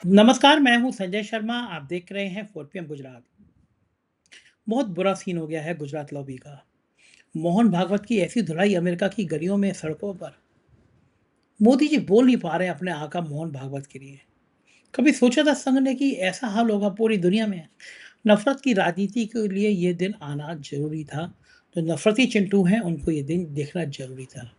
नमस्कार, मैं हूँ संजय शर्मा। आप देख रहे हैं 4 पीएम गुजरात। बहुत बुरा सीन हो गया है गुजरात लॉबी का। मोहन भागवत की ऐसी धुलाई अमेरिका की गलियों में, सड़कों पर। मोदी जी बोल नहीं पा रहे हैं अपने आका मोहन भागवत के लिए। कभी सोचा था संघ ने कि ऐसा हाल होगा पूरी दुनिया में? नफरत की राजनीति के लिए ये दिन आना जरूरी था। जो नफरती चिंटू हैं उनको ये दिन देखना जरूरी था।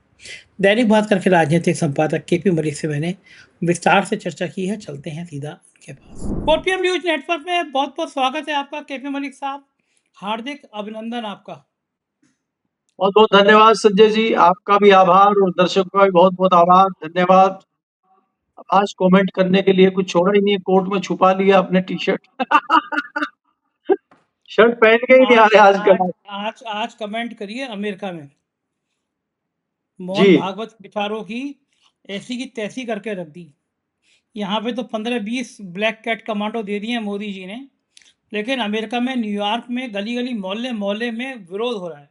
दैनिक भास्कर के राजनीतिक संपादक केपी मलिक से मैंने विस्तार से चर्चा की है। चलते हैं सीधा उनके पास। 4 पीएम न्यूज नेटवर्क में बहुत बहुत स्वागत है आपका केपी मलिक साहब। हार्दिक अभिनंदन आपका। बहुत बहुत धन्यवाद संजय जी, आपका भी आभार और दर्शकों का भी बहुत बहुत आभार, धन्यवाद। आज कमेंट करने के लिए कुछ छोड़ा ही नहीं, कोर्ट में छुपा लिया अपने टी शर्ट। शर्ट पहन के ही नहीं आ आज रहे आज आजकल। आज आज कमेंट करिए अमेरिका में। जी। मोहन भागवत विचारों की ऐसी की तैसी करके रख दी। यहाँ पे तो 15-20 ब्लैक कैट कमांडो दे दिए हैं मोदी जी ने। लेकिन अमेरिका में, न्यूयॉर्क में गली गली मोहल्ले मोहल्ले में विरोध हो रहा है।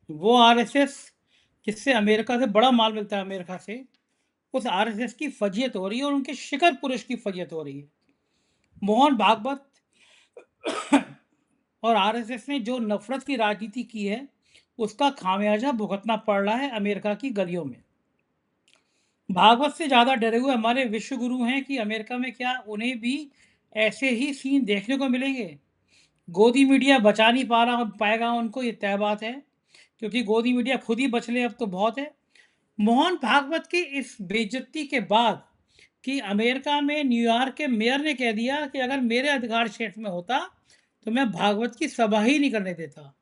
वो आरएसएस जिससे अमेरिका से बड़ा माल मिलता है, अमेरिका से, उस आरएसएस की फजीयत हो रही है और उनके शिखर पुरुष की फजीयत हो रही है। मोहन भागवत और आरएसएस ने जो नफरत की राजनीति की है, उसका खामियाजा भुगतना पड़ रहा है अमेरिका की गलियों में। भागवत से ज्यादा डरे हुए हमारे विश्व गुरु हैं कि अमेरिका में क्या उन्हें भी ऐसे ही सीन देखने को मिलेंगे? गोदी मीडिया बचा नहीं पाएगा उनको, ये तय बात है। क्योंकि गोदी मीडिया खुद ही बच ले अब तो बहुत है। मोहन भागवत की इस बेइज्जती के बाद कि अमेरिका में न्यूयॉर्क के मेयर ने कह दिया कि अगर मेरे अधिकार क्षेत्र में होता तो मैं भागवत की सभा ही नहीं करने देता।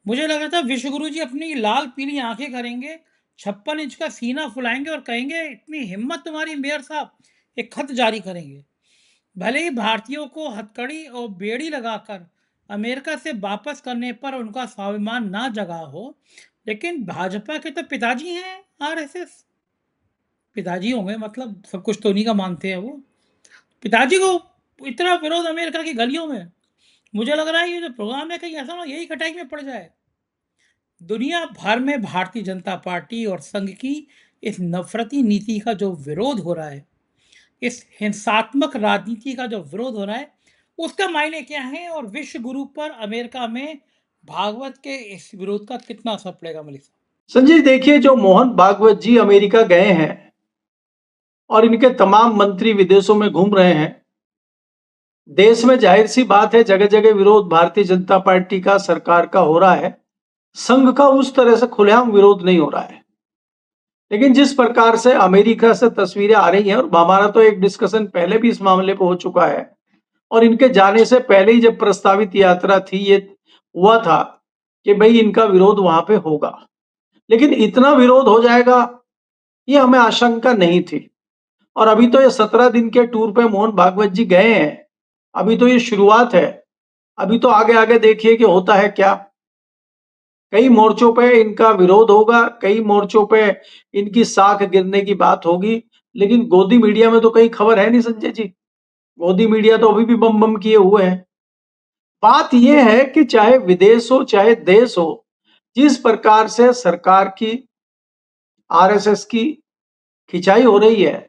मुझे लग रहा था विश्वगुरु जी अपनी लाल पीली आंखें करेंगे, 56 इंच का सीना फुलाएंगे और कहेंगे, इतनी हिम्मत तुम्हारी मेयर साहब, एक खत जारी करेंगे। भले ही भारतीयों को हथकड़ी और बेड़ी लगाकर अमेरिका से वापस करने पर उनका स्वाभिमान ना जगा हो, लेकिन भाजपा के तो पिताजी हैं आरएसएस। पिताजी होंगे मतलब सब कुछ तो उन्हीं का मानते हैं वो। पिताजी को इतना विरोध अमेरिका की गलियों में। मुझे लग रहा है ये जो प्रोग्राम है कहीं ऐसा ना यही कटाई में पड़ जाए। दुनिया भर में भारतीय जनता पार्टी और संघ की इस नफरती नीति का जो विरोध हो रहा है, इस हिंसात्मक राजनीति का जो विरोध हो रहा है, उसका मायने क्या है और विश्व गुरु पर अमेरिका में भागवत के इस विरोध का कितना असर पड़ेगा मलिक साहब? संजय देखिए, जो मोहन भागवत जी अमेरिका गए हैं और इनके तमाम मंत्री विदेशों में घूम रहे हैं। देश में जाहिर सी बात है, जगह जगह विरोध भारतीय जनता पार्टी का, सरकार का हो रहा है। संघ का उस तरह से खुलेआम विरोध नहीं हो रहा है। लेकिन जिस प्रकार से अमेरिका से तस्वीरें आ रही हैं, और हमारा तो एक डिस्कशन पहले भी इस मामले पर हो चुका है, और इनके जाने से पहले ही जब प्रस्तावित यात्रा थी, ये हुआ था कि भाई इनका विरोध वहां पे होगा। लेकिन इतना विरोध हो जाएगा, ये हमें आशंका नहीं थी। और अभी तो ये 17 दिन के टूर पे मोहन भागवत जी गए हैं। अभी तो ये शुरुआत है। अभी तो आगे आगे देखिए कि होता है क्या। कई मोर्चों पे इनका विरोध होगा, कई मोर्चों पे इनकी साख गिरने की बात होगी। लेकिन गोदी मीडिया में तो कहीं खबर है नहीं संजय जी। गोदी मीडिया तो अभी भी बम बम किए हुए हैं। बात यह है कि चाहे विदेश हो चाहे देश हो, जिस प्रकार से सरकार की, आरएसएस की खिंचाई हो रही है,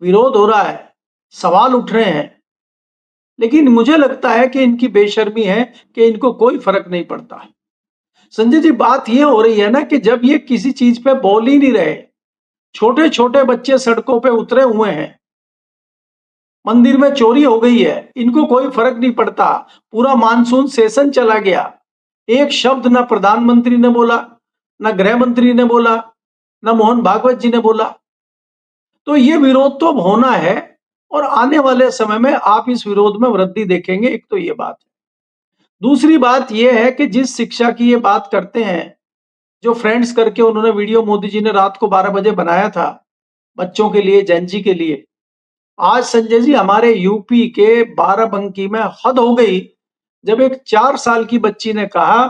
विरोध हो रहा है, सवाल उठ रहे हैं, लेकिन मुझे लगता है कि इनकी बेशर्मी है कि इनको कोई फर्क नहीं पड़ता। संजय जी, बात यह हो रही है ना कि जब ये किसी चीज पे बोल ही नहीं रहे, छोटे छोटे बच्चे सड़कों पे उतरे हुए हैं, मंदिर में चोरी हो गई है, इनको कोई फर्क नहीं पड़ता। पूरा मानसून सेशन चला गया, एक शब्द ना प्रधानमंत्री ने बोला, ना गृह मंत्री ने बोला, ना मोहन भागवत जी ने बोला। तो ये विरोध तो होना है, और आने वाले समय में आप इस विरोध में वृद्धि देखेंगे। एक तो ये बात है। दूसरी बात यह है कि जिस शिक्षा की ये बात करते हैं, जो फ्रेंड्स करके उन्होंने वीडियो मोदी जी ने रात को 12 बजे बनाया था बच्चों के लिए, जेनजी के लिए। आज संजय जी हमारे यूपी के बाराबंकी में हद हो गई, जब एक 4 साल की बच्ची ने कहा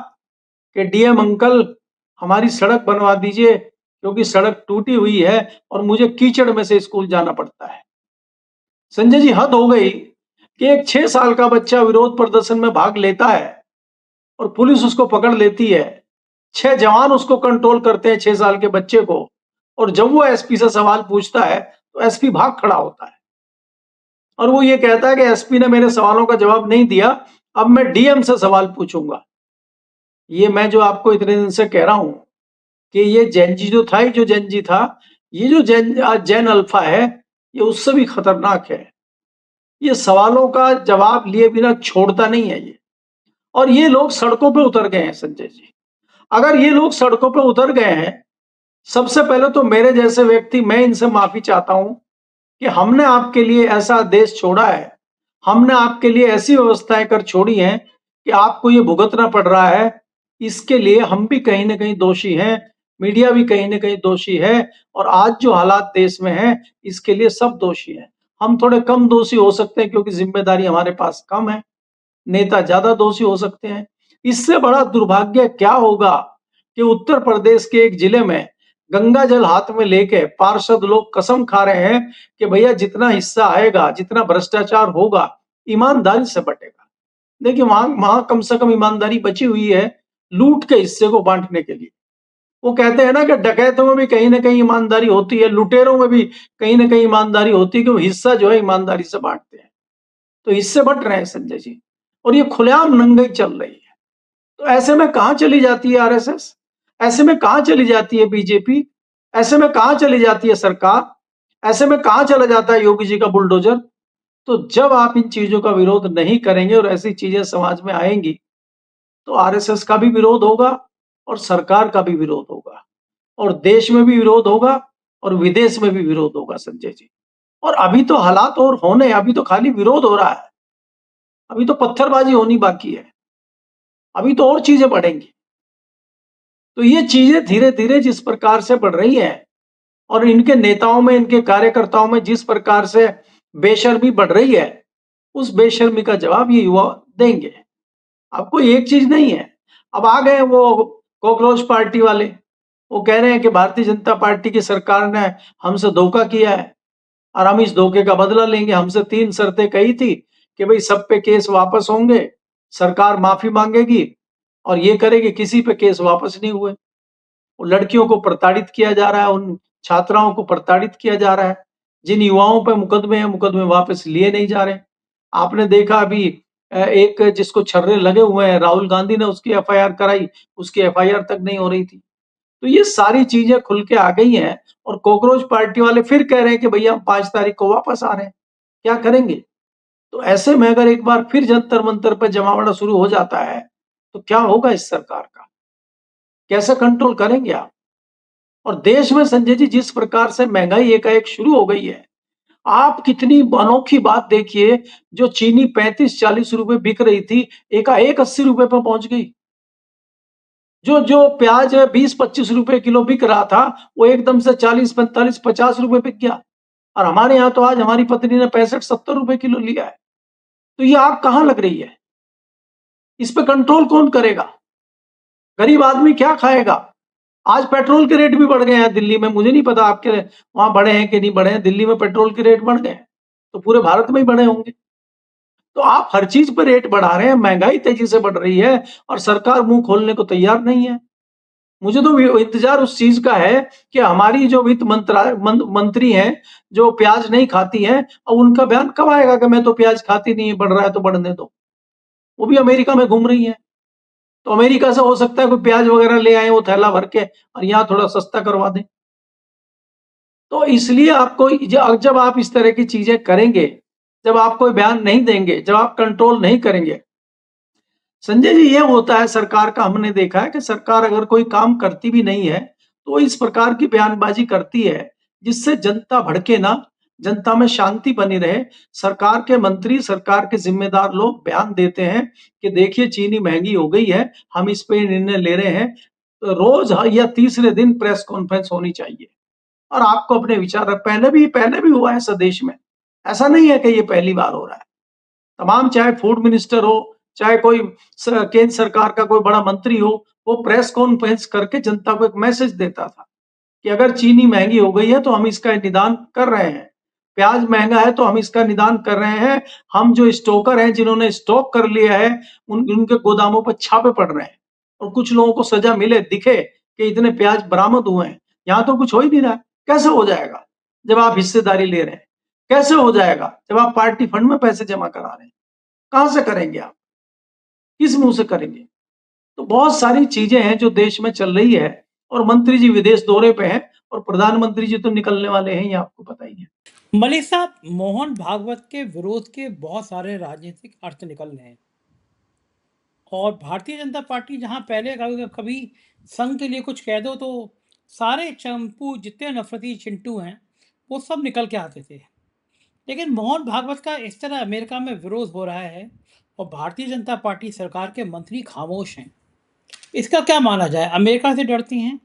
कि डीएम अंकल हमारी सड़क बनवा दीजिए, क्योंकि सड़क टूटी हुई है और मुझे कीचड़ में से स्कूल जाना पड़ता है। संजय जी, हद हो गई कि एक 6 साल का बच्चा विरोध प्रदर्शन में भाग लेता है और पुलिस उसको पकड़ लेती है। 6 जवान उसको कंट्रोल करते हैं, 6 साल के बच्चे को, और जब वो एसपी से सवाल पूछता है तो एसपी भाग खड़ा होता है। और वो ये कहता है कि एसपी ने मेरे सवालों का जवाब नहीं दिया, अब मैं डीएम से सवाल पूछूंगा। ये मैं जो आपको इतने दिन से कह रहा हूं कि ये जेनजी जो था, जो जेनजी था, ये जो जेन अल्फा है, ये उससे भी खतरनाक है। ये सवालों का जवाब लिए बिना छोड़ता नहीं है ये। और ये लोग सड़कों पे उतर गए हैं संजय जी। अगर ये लोग सड़कों पे उतर गए हैं, सबसे पहले तो मेरे जैसे व्यक्ति, मैं इनसे माफी चाहता हूं कि हमने आपके लिए ऐसा देश छोड़ा है, हमने आपके लिए ऐसी व्यवस्थाएं कर छोड़ी हैं कि आपको ये भुगतना पड़ रहा है। इसके लिए हम भी कहीं ना कहीं दोषी हैं, मीडिया भी कहीं ना कहीं दोषी है, और आज जो हालात देश में हैं इसके लिए सब दोषी हैं। हम थोड़े कम दोषी हो सकते हैं क्योंकि जिम्मेदारी हमारे पास कम है, नेता ज्यादा दोषी हो सकते हैं। इससे बड़ा दुर्भाग्य क्या होगा कि उत्तर प्रदेश के एक जिले में गंगा जल हाथ में लेके पार्षद लोग कसम खा रहे हैं कि भैया जितना हिस्सा आएगा, जितना भ्रष्टाचार होगा, ईमानदारी से बटेगा। देखिए वहां वहां कम से कम ईमानदारी बची हुई है लूट के हिस्से को बांटने के लिए। वो कहते हैं ना कि डकैतों में भी कहीं ना कहीं ईमानदारी होती है, लुटेरों में भी कहीं ना कहीं ईमानदारी होती है कि वो हिस्सा जो है ईमानदारी से बांटते हैं। तो हिस्से बट रहे हैं संजय जी, और ये खुलेआम नंगई चल रही है। तो ऐसे में कहां चली जाती है आरएसएस, ऐसे में कहां चली जाती है बीजेपी, ऐसे में कहां चली जाती है सरकार, ऐसे में कहां चला जाता है योगी जी का बुलडोजर। तो जब आप इन चीजों का विरोध नहीं करेंगे और ऐसी चीजें समाज में आएंगी तो आरएसएस का भी विरोध होगा और सरकार का भी विरोध होगा, और देश में भी विरोध होगा और विदेश में भी विरोध होगा संजय जी। और अभी तो हालात और होने, अभी तो खाली विरोध हो रहा है, अभी तो पत्थरबाजी होनी बाकी है, अभी तो और चीजें बढ़ेंगी। तो ये चीजें धीरे धीरे जिस प्रकार से बढ़ रही हैं और इनके नेताओं में, इनके कार्यकर्ताओं में जिस प्रकार से बेशर्मी बढ़ रही है, उस बेशर्मी का जवाब ये युवा देंगे। अब कोई एक चीज नहीं है। अब आ गए वो कॉकरोच पार्टी वाले, वो कह रहे हैं कि भारतीय जनता पार्टी की सरकार ने हमसे धोखा किया है और हम इस धोखे का बदला लेंगे। हमसे 3 शर्तें कही थी कि भाई सब पे केस वापस होंगे, सरकार माफी मांगेगी और ये करेगी। किसी पे केस वापस नहीं हुए। लड़कियों को प्रताड़ित किया जा रहा है, उन छात्राओं को प्रताड़ित किया जा रहा है। जिन युवाओं पर मुकदमे हैं, मुकदमे वापस लिए नहीं जा रहे। आपने देखा अभी एक जिसको छर्रे लगे हुए हैं, राहुल गांधी ने उसकी एफआईआर कराई, उसकी एफआईआर तक नहीं हो रही थी। तो ये सारी चीजें खुल के आ गई हैं और कॉकरोच पार्टी वाले फिर कह रहे हैं कि भैया हम 5 तारीख को वापस आ रहे हैं। क्या करेंगे? तो ऐसे में अगर एक बार फिर जंतर मंतर पर जमावड़ा शुरू हो जाता है तो क्या होगा इस सरकार का? कैसे कंट्रोल करेंगे आप? और देश में संजय जी जिस प्रकार से महंगाई एकाएक शुरू हो गई है, आप कितनी अनोखी बात देखिए, जो चीनी 35-40 रुपए बिक रही थी, एकाएक 80 रुपए पे पहुंच गई। जो जो प्याज 20-25 रुपए किलो बिक रहा था, वो एकदम से 40-45-50 रुपए बिक गया। और हमारे यहाँ तो आज हमारी पत्नी ने 65-70 रुपए किलो लिया है। तो ये आग कहाँ लग रही है? इस पे कंट्रोल कौन करेगा? गरीब आदमी क्या खाएगा? आज पेट्रोल के रेट भी बढ़ गए हैं दिल्ली में। मुझे नहीं पता आपके वहां बढ़े हैं कि नहीं बढ़े हैं। दिल्ली में पेट्रोल के रेट बढ़ गए हैं, तो पूरे भारत में ही बढ़े होंगे। तो आप हर चीज पर रेट बढ़ा रहे हैं, महंगाई तेजी से बढ़ रही है और सरकार मुंह खोलने को तैयार नहीं है। मुझे तो इंतजार उस चीज का है कि हमारी जो वित्त मंत्री हैं, जो प्याज नहीं खाती हैं, और उनका बयान कब आएगा कि मैं तो प्याज खाती नहीं, बढ़ रहा है तो बढ़ने दो। वो भी अमेरिका में घूम रही है, तो अमेरिका से हो सकता है कोई प्याज वगैरह ले आए वो थैला भर के और यहाँ थोड़ा सस्ता करवा दें। तो इसलिए आपको जब आप इस तरह की चीजें करेंगे, जब आप कोई बयान नहीं देंगे, जब आप कंट्रोल नहीं करेंगे, संजय जी ये होता है सरकार का। हमने देखा है कि सरकार अगर कोई काम करती भी नहीं है तो इस प्रकार की बयानबाजी करती है जिससे जनता भड़के ना, जनता में शांति बनी रहे। सरकार के मंत्री, सरकार के जिम्मेदार लोग बयान देते हैं कि देखिए चीनी महंगी हो गई है, हम इस पे निर्णय ले रहे हैं। तो रोज या तीसरे दिन प्रेस कॉन्फ्रेंस होनी चाहिए और आपको अपने विचार, पहले भी हुआ है स्वदेश में। ऐसा नहीं है कि ये पहली बार हो रहा है। तमाम, चाहे फूड मिनिस्टर हो, चाहे कोई केंद्र सरकार का कोई बड़ा मंत्री हो, वो प्रेस कॉन्फ्रेंस करके जनता को एक मैसेज देता था कि अगर चीनी महंगी हो गई है तो हम इसका निदान कर रहे हैं, प्याज महंगा है तो हम इसका निदान कर रहे हैं। हम जो स्टोकर हैं, जिन्होंने स्टॉक कर लिया है, उनके गोदामों पर छापे पड़ रहे हैं और कुछ लोगों को सजा मिले, दिखे कि इतने प्याज बरामद हुए हैं। यहाँ तो कुछ हो ही नहीं रहा है। कैसे हो जाएगा जब आप हिस्सेदारी ले रहे हैं? कैसे हो जाएगा जब आप पार्टी फंड में पैसे जमा करा रहे हैं? कहां से करेंगे आप? किस मुंह से करेंगे? तो बहुत सारी चीजें हैं जो देश में चल रही है, और मंत्री जी विदेश दौरे पे हैं और प्रधानमंत्री जी तो निकलने वाले हैं, ये आपको पता ही है। मलिक साहब, मोहन भागवत के विरोध के बहुत सारे राजनीतिक अर्थ निकल रहे हैं और भारतीय जनता पार्टी जहां पहले कभी कभी संघ के लिए कुछ कह दो तो सारे चंपू जितने नफरती चिंटू हैं वो सब निकल के आते थे। लेकिन मोहन भागवत का इस तरह अमेरिका में विरोध हो रहा है और भारतीय जनता पार्टी सरकार के मंत्री खामोश हैं। इसका क्या माना जाए? अमेरिका से डरती हैं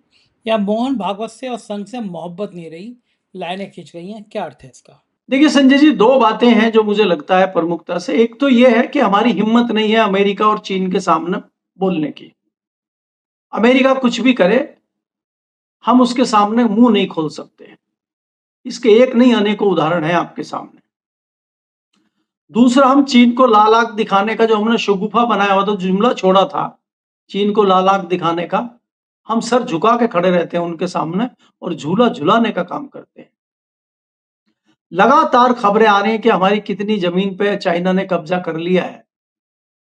या मोहन भागवत से और संघ से मोहब्बत नहीं रही, लाइनें खिंच गई हैं? क्या अर्थ है इसका? देखिए संजय जी, दो बातें हैं जो मुझे लगता है प्रमुखता से। एक तो ये है कि हमारी हिम्मत नहीं है अमेरिका और चीन के सामने बोलने की। अमेरिका कुछ भी करे, हम उसके सामने मुंह नहीं खोल सकते। इसके एक नहीं अनेकों उदाहरण है आपके सामने। दूसरा, हम चीन को लाल आंख दिखाने का जो हमने शगुफा बनाया हुआ था, जुमला छोड़ा था चीन को लाल आंख दिखाने का, हम सर झुका के खड़े रहते हैं उनके सामने और झूला झुलाने का काम करते हैं। लगातार खबरें आ रही हैं कि हमारी कितनी जमीन पे चाइना ने कब्जा कर लिया है,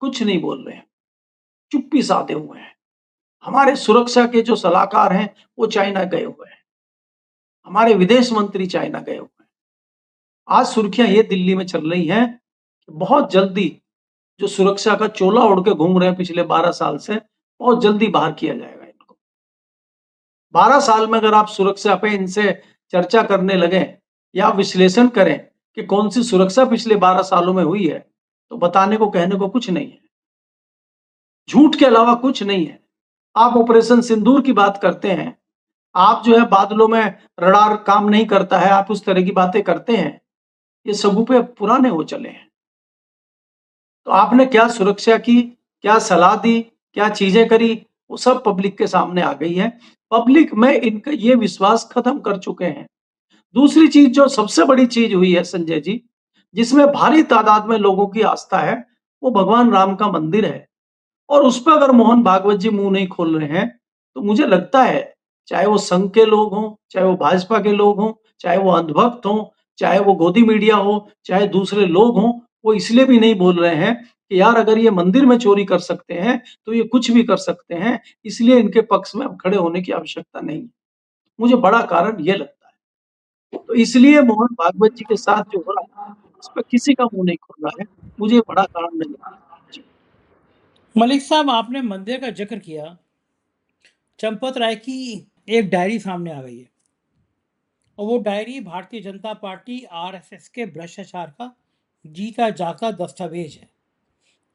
कुछ नहीं बोल रहे हैं, चुप्पी साधे हुए हैं। हमारे सुरक्षा के जो सलाहकार हैं वो चाइना गए हुए हैं, हमारे विदेश मंत्री चाइना गए हुए हैं। आज सुर्खियां ये दिल्ली में चल रही हैं कि बहुत जल्दी जो सुरक्षा का चोला ओढ़ के घूम रहे हैं पिछले 12 साल से, बहुत जल्दी बाहर किया जाएगा इनको। 12 साल में अगर आप सुरक्षा पे इनसे चर्चा करने लगे या विश्लेषण करें कि कौन सी सुरक्षा पिछले 12 सालों में हुई है, तो बताने को कहने को कुछ नहीं है। झूठ के अलावा कुछ नहीं है। आप ऑपरेशन सिंदूर की बात करते हैं, आप जो है बादलों में रडार काम नहीं करता है, आप उस तरह की बातें करते हैं। ये सगुफे पुराने हो चले हैं। तो आपने क्या सुरक्षा की, क्या सलाह दी, क्या चीजें करी, वो सब पब्लिक के सामने आ गई है। पब्लिक में इनका ये विश्वास खत्म कर चुके हैं। दूसरी चीज जो सबसे बड़ी चीज हुई है संजय जी, जिसमें भारी तादाद में लोगों की आस्था है, वो भगवान राम का मंदिर है। और उस पर अगर मोहन भागवत जी मुंह नहीं खोल रहे हैं, तो मुझे लगता है चाहे वो संघ के लोग हों, चाहे वो भाजपा के लोग हों, चाहे वो अंधभक्त हों, चाहे वो गोदी मीडिया हो, चाहे दूसरे लोग हों, वो इसलिए भी नहीं बोल रहे हैं कि यार अगर ये मंदिर में चोरी कर सकते हैं तो ये कुछ भी कर सकते हैं, इसलिए इनके पक्ष में अब खड़े होने की आवश्यकता नहीं है। मुझे बड़ा कारण ये लगता है। तो इसलिए मोहन भागवत जी के साथ जो हो रहा है, उस पर किसी का मुंह नहीं खोल रहा है। मुझे बड़ा कारण नहीं लगता। जी। मलिक साहब, आपने मंदिर का जिक्र किया। चंपत राय की एक डायरी सामने आ गई है और वो diary Bharatiya Janata party RSS के भ्रष्टाचार का जीता जागता दस्तावेज है,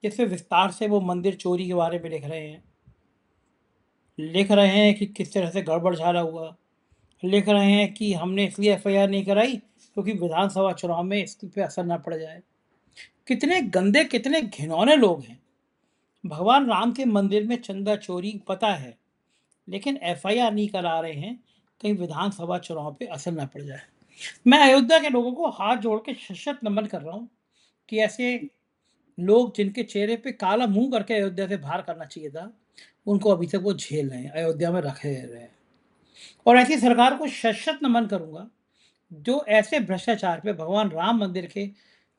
जिसमें विस्तार से वो मंदिर चोरी के बारे में लिख रहे हैं कि किस तरह से गड़बड़ झाला हुआ। लिख रहे हैं कि हमने इसलिए एफआईआर नहीं कराई क्योंकि विधानसभा चुनाव में इसके पे असर ना पड़ जाए। कितने गंदे, कितने घिनौने लोग हैं। भगवान राम के मंदिर में चंदा चोरी पता है, लेकिन एफआईआर नहीं करा रहे हैं कहीं विधानसभा चुनाव पे असर ना पड़ जाए। मैं अयोध्या के लोगों को हाथ जोड़ के शत नमन कर रहा हूँ कि ऐसे लोग जिनके चेहरे पे काला मुंह करके अयोध्या से बाहर करना चाहिए था, उनको अभी तक वो झेल रहे हैं, अयोध्या में रखे रहे हैं। और ऐसी सरकार को शत नमन करूंगा जो ऐसे भ्रष्टाचार पे, भगवान राम मंदिर के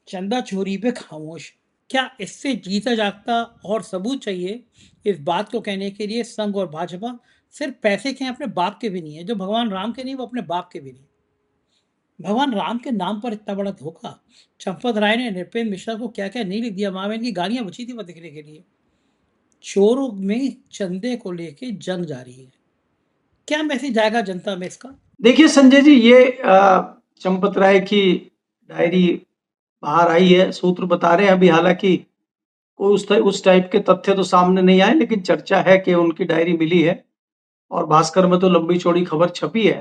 चंदा चोरी पे खामोश। क्या इससे जीता जागता और सबूत चाहिए इस बात को कहने के लिए संघ और भाजपा सिर्फ पैसे के हैं, अपने बाप के भी नहीं है। जो भगवान राम के नहीं, वो अपने बाप के भी नहीं। भगवान राम के नाम पर इतना बड़ा धोखा। चंपत राय ने नृपेंद्र मिश्रा को क्या क्या नहीं लिख दिया। वहां में इनकी गालियां बची थी वो दिखने के लिए। चोरों में चंदे को लेके जंग जारी है। क्या मैसेज जाएगा जनता में इसका? देखिए संजय जी, ये चंपत राय की डायरी बाहर आई है, सूत्र बता रहे हैं। अभी हालांकि कोई उस टाइप के तथ्य तो सामने नहीं आए, लेकिन चर्चा है कि उनकी डायरी मिली है और भास्कर में तो लंबी चौड़ी खबर छपी है।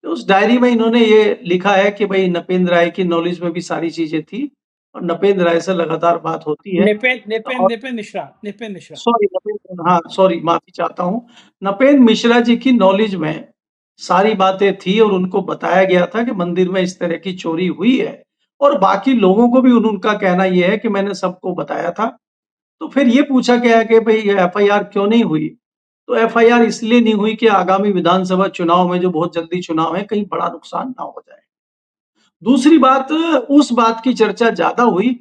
तो उस डायरी में इन्होंने ये लिखा है कि भाई नपेंद्र राय की नॉलेज में भी सारी चीजें थी और नपेंद्र राय से लगातार बात होती है। और नृपेंद्र मिश्रा। सॉरी, नपेंद्र, हाँ सॉरी, माफी चाहता हूँ। नपेंद्र मिश्रा जी की नॉलेज में सारी बातें थी और उनको बताया गया था कि मंदिर में इस तरह की चोरी हुई है, और बाकी लोगों को भी उनका कहना यह है कि मैंने सबको बताया था। तो फिर ये पूछा गया कि भाई एफआईआर क्यों नहीं हुई? तो एफआईआर इसलिए नहीं हुई कि आगामी विधानसभा चुनाव में, जो बहुत जल्दी चुनाव है, कहीं बड़ा नुकसान ना हो जाए। दूसरी बात, उस बात की चर्चा ज्यादा हुई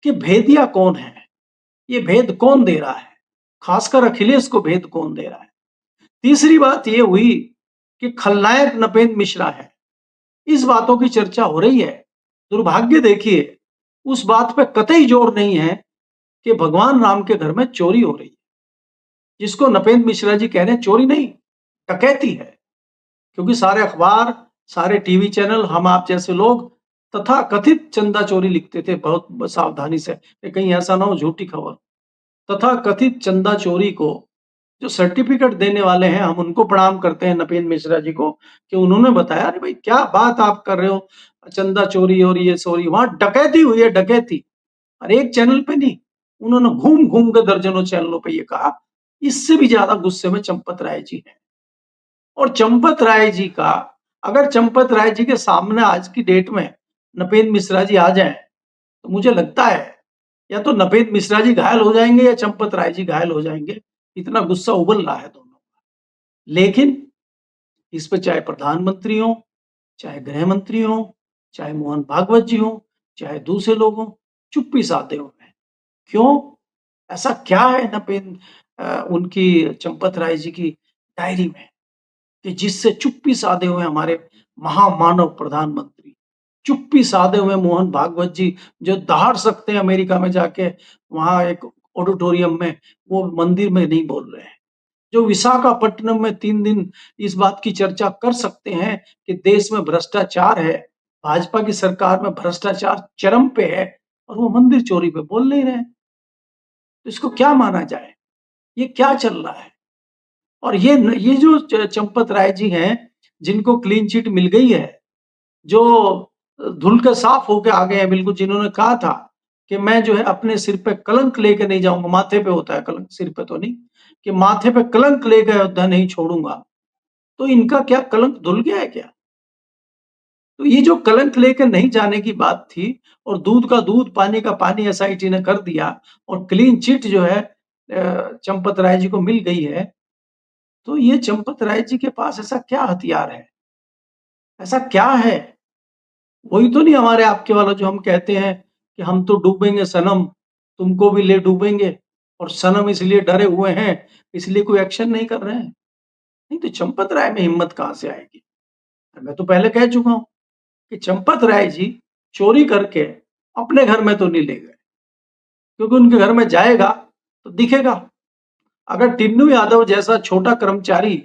कि भेदिया कौन है, ये भेद कौन दे रहा है, खासकर अखिलेश को भेद कौन दे रहा है। तीसरी बात ये हुई कि खलनायक नपेंद्र मिश्रा है। इस बातों की चर्चा हो रही है। दुर्भाग्य देखिए, उस बात पे कतई जोर नहीं है कि भगवान राम के घर में चोरी हो रही है, जिसको नपेंद्र मिश्रा जी कह रहे हैं चोरी नहीं, डकैती है। क्योंकि सारे अखबार, सारे टीवी चैनल, हम आप जैसे लोग तथा कथित चंदा चोरी लिखते थे बहुत सावधानी से कि कहीं ऐसा ना हो झूठी खबर। तथा कथित चंदा चोरी को जो सर्टिफिकेट देने वाले हैं, हम उनको प्रणाम करते हैं नपेंद्र मिश्रा जी को, कि उन्होंने बताया अरे भाई क्या बात आप कर रहे हो, चंदा चोरी और ये चोरी, वहां डकैती हुई है, डकैती। और एक चैनल पे नहीं, उन्होंने घूम घूम के दर्जनों चैनलों पे ये कहा। इससे भी ज्यादा गुस्से में चंपत राय जी हैं। और चंपत राय जी का, अगर चंपत राय जी के सामने आज की डेट में नपेंद्र मिश्रा जी आ जाएं, तो मुझे लगता है या तो नपेंद्र मिश्रा जी घायल हो जाएंगे या चंपत राय जी घायल हो जाएंगे। इतना गुस्सा उबल रहा है दोनों। लेकिन इस पे चाहे प्रधानमंत्री हो, चाहे गृह मंत्री हो, चाहे मोहन भागवत जी हो, चाहे दूसरे लोग हो, चुप्पी साधे हुए हैं। क्यों? ऐसा क्या है उनकी चंपत राय जी की डायरी में कि जिससे चुप्पी साधे हुए हमारे महामानव प्रधानमंत्री, चुप्पी साधे हुए मोहन भागवत जी, जो दहाड़ सकते हैं अमेरिका में जाके, वहां एक ऑडिटोरियम में, वो मंदिर में नहीं बोल रहे हैं। जो विशाखापट्टनम में 3 दिन इस बात की चर्चा कर सकते हैं कि देश में भ्रष्टाचार है, भाजपा की सरकार में भ्रष्टाचार चरम पे है, और वो मंदिर चोरी पे बोल नहीं रहे। तो इसको क्या माना जाए? ये क्या चल रहा है? और ये जो चंपत राय जी हैं, जिनको क्लीन चिट मिल गई है, जो धुल के साफ होके आ गए हैं बिल्कुल, जिन्होंने कहा था कि मैं जो है अपने सिर पे कलंक लेके नहीं जाऊंगा, माथे पे होता है कलंक, सिर पे तो नहीं, कि माथे पे कलंक लेके अयोध्या नहीं छोड़ूंगा। तो इनका क्या कलंक धुल गया है क्या? तो ये जो कलंक लेकर नहीं जाने की बात थी, और दूध का दूध पानी का पानी एसआईटी ने कर दिया, और क्लीन चिट जो है चंपत राय जी को मिल गई है। तो ये चंपत राय जी के पास ऐसा क्या हथियार है, ऐसा क्या है? वही तो नहीं हमारे आपके वाला जो हम कहते हैं कि हम तो डूबेंगे सनम, तुमको भी ले डूबेंगे, और सनम इसलिए डरे हुए हैं, इसलिए कोई एक्शन नहीं कर रहे हैं। नहीं तो चंपत राय में हिम्मत कहां से आएगी? मैं तो पहले कह चुका हूं कि चंपत राय जी चोरी करके अपने घर में तो नहीं ले गए, क्योंकि उनके घर में जाएगा तो दिखेगा। अगर टिन्नू यादव जैसा छोटा कर्मचारी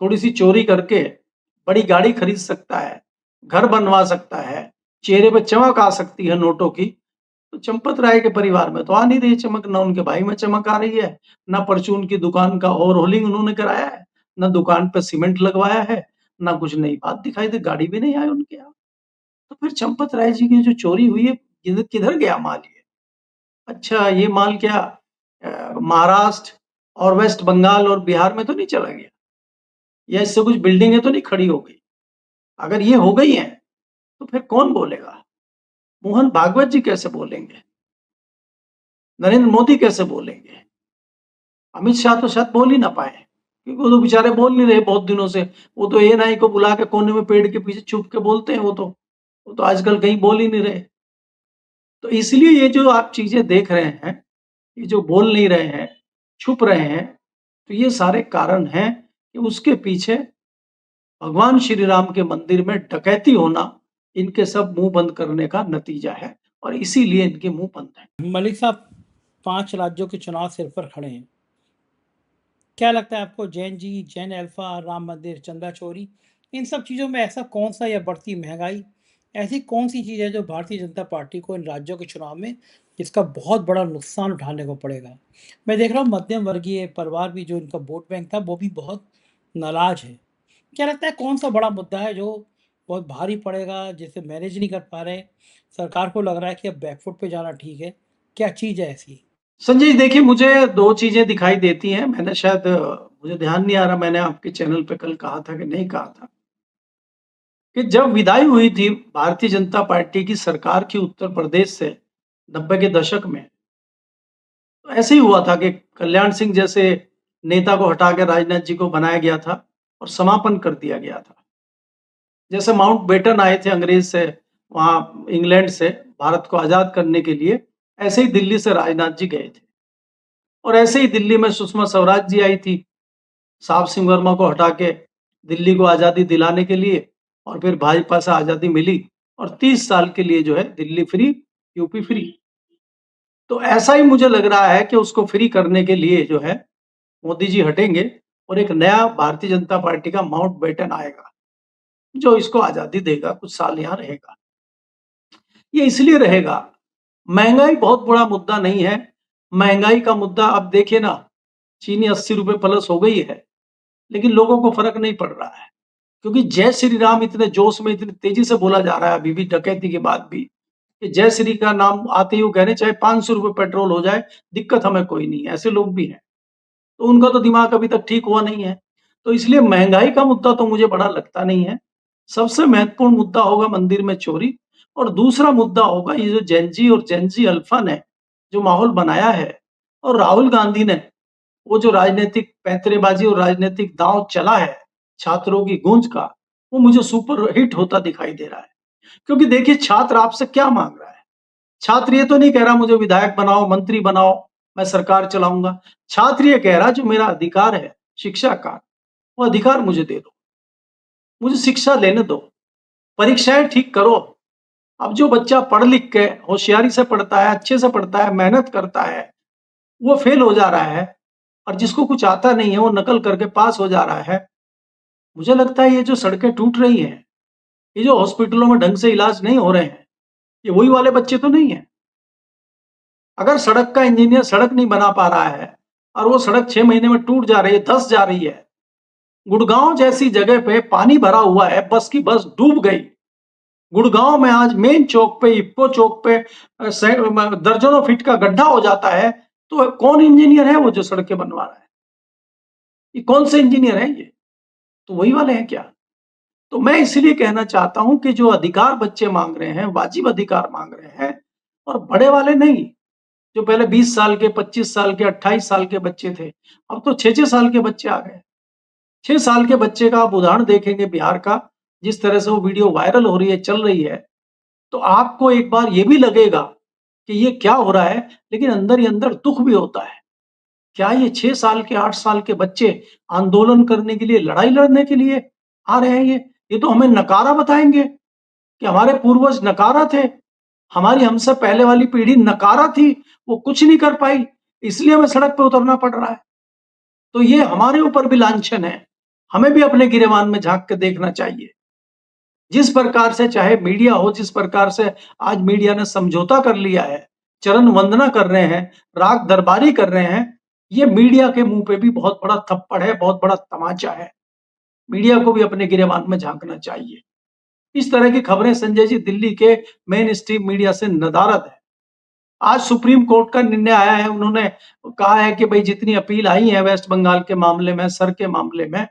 थोड़ी सी चोरी करके बड़ी गाड़ी खरीद सकता है, घर बनवा सकता है, चेहरे पे चमक आ सकती है नोटों की, तो चंपत राय के परिवार में तो आ नहीं रही चमक, ना उनके भाई में चमक आ रही है, ना परचून की दुकान का ओवरहोलिंग उन्होंने कराया है, ना दुकान पे सीमेंट लगवाया है, ना कुछ नई बात दिखाई दे, गाड़ी भी नहीं आई उनके यहाँ। तो फिर चंपत राय जी की जो चोरी हुई है, किधर किधर गया माल ये? अच्छा, ये माल क्या महाराष्ट्र और वेस्ट बंगाल और बिहार में तो नहीं चला गया, या इससे कुछ बिल्डिंगें तो नहीं खड़ी हो गई? अगर ये हो गई हैं, तो फिर कौन बोलेगा? मोहन भागवत जी कैसे बोलेंगे? नरेंद्र मोदी कैसे बोलेंगे? अमित शाह तो शायद बोल ही ना पाए, क्योंकि वो तो बेचारे बोल नहीं रहे बहुत दिनों से। वो तो एएनआई को बुला के कोने में पेड़ के पीछे छुप के बोलते हैं, वो तो आजकल कहीं बोल ही नहीं रहे। तो इसलिए ये जो आप चीजें देख रहे हैं, ये जो बोल नहीं रहे हैं, छुप रहे हैं, तो ये सारे कारण हैं कि उसके पीछे भगवान श्री राम के मंदिर में डकैती होना इनके सब मुंह बंद करने का नतीजा है, और इसीलिए इनके मुंह बंद है। मलिक साहब, 5 राज्यों के चुनाव सिर पर खड़े हैं। क्या लगता है आपको, जैन जी, जैन अल्फा, राम मंदिर, चंदा चोरी, इन सब चीज़ों में ऐसा कौन-सा, या बढ़ती महँगाई, ऐसी कौन-सी चीज़ है जो भारतीय जनता पार्टी को इन राज्यों के चुनाव में जिसका बहुत बड़ा नुकसान उठाने को पड़ेगा? मैं देख रहा हूँ मध्यम वर्गीय परिवार भी, जो इनका वोट बैंक था, वो भी बहुत नाराज़ है। क्या लगता है कौन-सा बड़ा मुद्दा है जो बहुत भारी पड़ेगा, जिसे मैनेज नहीं कर पा रहे हैं? सरकार को लग रहा है कि अब बैकफुट पे जाना ठीक है। क्या चीज़ है ऐसी? संजय जी, देखिए, मुझे दो चीजें दिखाई देती हैं। मैंने शायद मुझे ध्यान नहीं आ रहा मैंने आपके चैनल पे कल कहा था कि नहीं कहा था, कि जब विदाई हुई थी भारतीय जनता पार्टी की सरकार की उत्तर प्रदेश से 90 के दशक में, तो ऐसे ही हुआ था कि कल्याण सिंह जैसे नेता को हटा के राजनाथ जी को बनाया गया था और समापन कर दिया गया था। जैसे माउंट बेटन आए थे अंग्रेज से वहाँ इंग्लैंड से भारत को आज़ाद करने के लिए, ऐसे ही दिल्ली से राजनाथ जी गए थे। और ऐसे ही दिल्ली में सुषमा स्वराज जी आई थी, साहब सिंह वर्मा को हटा के दिल्ली को आज़ादी दिलाने के लिए, और फिर भाजपा से आज़ादी मिली और 30 साल के लिए जो है दिल्ली फ्री, यूपी फ्री। तो ऐसा ही मुझे लग रहा है कि उसको फ्री करने के लिए जो है मोदी जी हटेंगे और एक नया भारतीय जनता पार्टी का माउंटबेटन आएगा, जो इसको आज़ादी देगा, कुछ साल यहाँ रहेगा। ये इसलिए रहेगा, महँगाई बहुत बड़ा मुद्दा नहीं है। महँगाई का मुद्दा अब देखिए ना, चीनी 80 रुपए प्लस हो गई है, लेकिन लोगों को फ़र्क नहीं पड़ रहा है, क्योंकि जय श्री राम इतने जोश में, इतनी तेज़ी से बोला जा रहा है अभी भी डकैती के बाद भी, कि जय श्री का नाम आते ही वो कह रहे हैं चाहे 500 रुपए पेट्रोल हो जाए, दिक्कत हमें कोई नहीं है, ऐसे लोग भी हैं। तो उनका तो दिमाग अभी तक ठीक हुआ नहीं है। तो इसलिए महँगाई का मुद्दा तो मुझे बड़ा लगता नहीं है। सबसे महत्वपूर्ण मुद्दा होगा मंदिर में चोरी, और दूसरा मुद्दा होगा ये जो जेन ज़ी और जेन ज़ी अल्फ़ा ने जो माहौल बनाया है, और राहुल गांधी ने वो जो राजनीतिक पैंतरेबाज़ी और राजनीतिक दांव चला है छात्रों की गूंज का, वो मुझे सुपर हिट होता दिखाई दे रहा है। क्योंकि देखिए छात्र आपसे क्या माँग रहा है? छात्र ये तो नहीं कह रहा मुझे विधायक बनाओ, मंत्री बनाओ, मैं सरकार चलाऊँगा। छात्र ये कह रहा जो मेरा अधिकार है शिक्षा का, वो अधिकार मुझे दे दो। मुझे शिक्षा लेने दो, परीक्षाएँ ठीक करो। अब जो बच्चा पढ़ लिख के होशियारी से पढ़ता है, अच्छे से पढ़ता है, मेहनत करता है, वो फेल हो जा रहा है, और जिसको कुछ आता नहीं है वो नकल करके पास हो जा रहा है। मुझे लगता है ये जो सड़कें टूट रही हैं, ये जो हॉस्पिटलों में ढंग से इलाज नहीं हो रहे हैं, ये वही वाले बच्चे तो नहीं हैं। अगर सड़क का इंजीनियर सड़क नहीं बना पा रहा है और वो सड़क 6 महीने में टूट जा रही है, धँस जा रही है, गुड़गांव जैसी जगह पे पानी भरा हुआ है, बस की बस डूब गई। गुड़गांव में आज मेन चौक पे, इफ्को चौक पे दर्जनों फीट का गड्ढा हो जाता है, तो कौन इंजीनियर है वो जो सड़कें बनवा रहा है? ये कौन से इंजीनियर है ये? तो वही वाले हैं क्या? तो मैं इसलिए कहना चाहता हूँ कि जो अधिकार बच्चे माँग रहे हैं, वाजिब अधिकार माँग रहे हैं, और बड़े वाले नहीं, जो पहले 20 साल के, 25 साल के, 28 साल के बच्चे थे, अब तो 6-6 साल के बच्चे आ गए। 6 साल के बच्चे का आप उदाहरण देखेंगे बिहार का, जिस तरह से वो वीडियो वायरल हो रही है, चल रही है, तो आपको एक बार ये भी लगेगा कि ये क्या हो रहा है, लेकिन अंदर ही अंदर दुःख भी होता है। क्या ये 6 साल के, 8 साल के बच्चे आंदोलन करने के लिए, लड़ाई लड़ने के लिए आ रहे हैं ये? ये तो हमें नकारा बताएँगे कि हमारे पूर्वज नकारा थे, हमारी हमसे पहले वाली पीढ़ी नकारा थी, वो कुछ नहीं कर पाई, इसलिए हमें सड़क पे उतरना पड़ रहा है। तो ये हमारे ऊपर भी लांछन है, हमें भी अपने गिरेबान में झाँक के देखना चाहिए। जिस प्रकार से चाहे मीडिया हो, जिस प्रकार से आज मीडिया ने समझौता कर लिया है, चरण वंदना कर रहे हैं, राग दरबारी कर रहे हैं, ये मीडिया के मुँह पे भी बहुत बड़ा थप्पड़ है, बहुत बड़ा तमाचा है। मीडिया को भी अपने गिरेबान में झाँकना चाहिए। इस तरह की खबरें संजय जी दिल्ली के मेन स्ट्रीम मीडिया से नदारद है। आज सुप्रीम कोर्ट का निर्णय आया है, उन्होंने कहा है कि भई जितनी अपील आई है वेस्ट बंगाल के मामले में, सर के मामले में,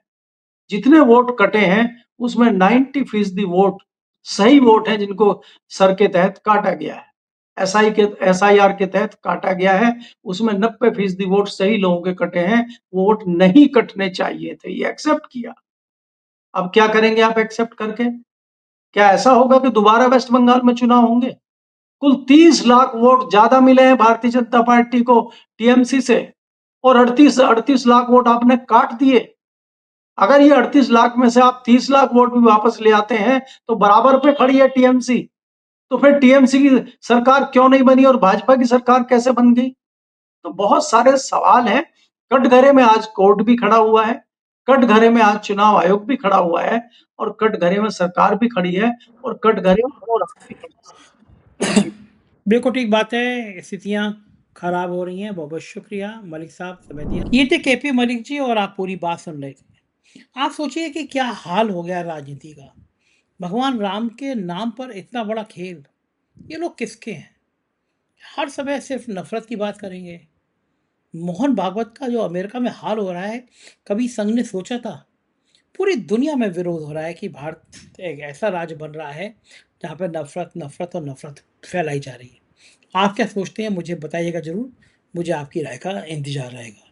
जितने वोट कटे हैं, उसमें 90% वोट सही वोट हैं जिनको सर के तहत काटा गया है। एसआईआर के तहत काटा गया है, उसमें 90% वोट सही लोगों के कटे हैं, वो वोट नहीं कटने चाहिए थे, ये एक्सेप्ट किया। अब क्या करेंगे आप एक्सेप्ट करके? क्या ऐसा होगा कि दोबारा वेस्ट बंगाल में चुनाव होंगे? कुल 30 लाख वोट ज्यादा मिले हैं भारतीय जनता पार्टी को टीएमसी से, और 38 लाख वोट आपने काट दिए। अगर ये 38 लाख में से आप 30 लाख वोट भी वापस ले आते हैं, तो बराबर पे खड़ी है टीएमसी। तो फिर टीएमसी की सरकार क्यों नहीं बनी और भाजपा की सरकार कैसे बन गई? तो बहुत सारे सवाल हैं। कटघरे में आज कोर्ट भी खड़ा हुआ है, कटघरे में आज चुनाव आयोग भी खड़ा हुआ है, और कटघरे में सरकार भी खड़ी है, और कटघरे में वो रखा भी है। जी। बिल्कुल ठीक बात है, स्थितियाँ खराब हो रही हैं। बहुत-बहुत शुक्रिया मलिक साहब समय दिया। ये थे केपी मलिक जी और आप पूरी बात सुन रहे थे। आप सोचिए कि क्या हाल हो गया राजनीति का। भगवान राम के नाम पर इतना बड़ा खेल, ये लोग किसके हैं? हर समय सिर्फ नफ़रत की बात करेंगे। मोहन भागवत का जो अमेरिका में हाल हो रहा है, कभी संघ ने सोचा था? पूरी दुनिया में विरोध हो रहा है कि भारत एक ऐसा राज्य बन रहा है, जहाँ पे नफ़रत, नफ़रत और नफ़रत फैलाई जा रही है। आप क्या सोचते हैं मुझे बताइएगा ज़रूर, मुझे आपकी राय का इंतज़ार रहेगा।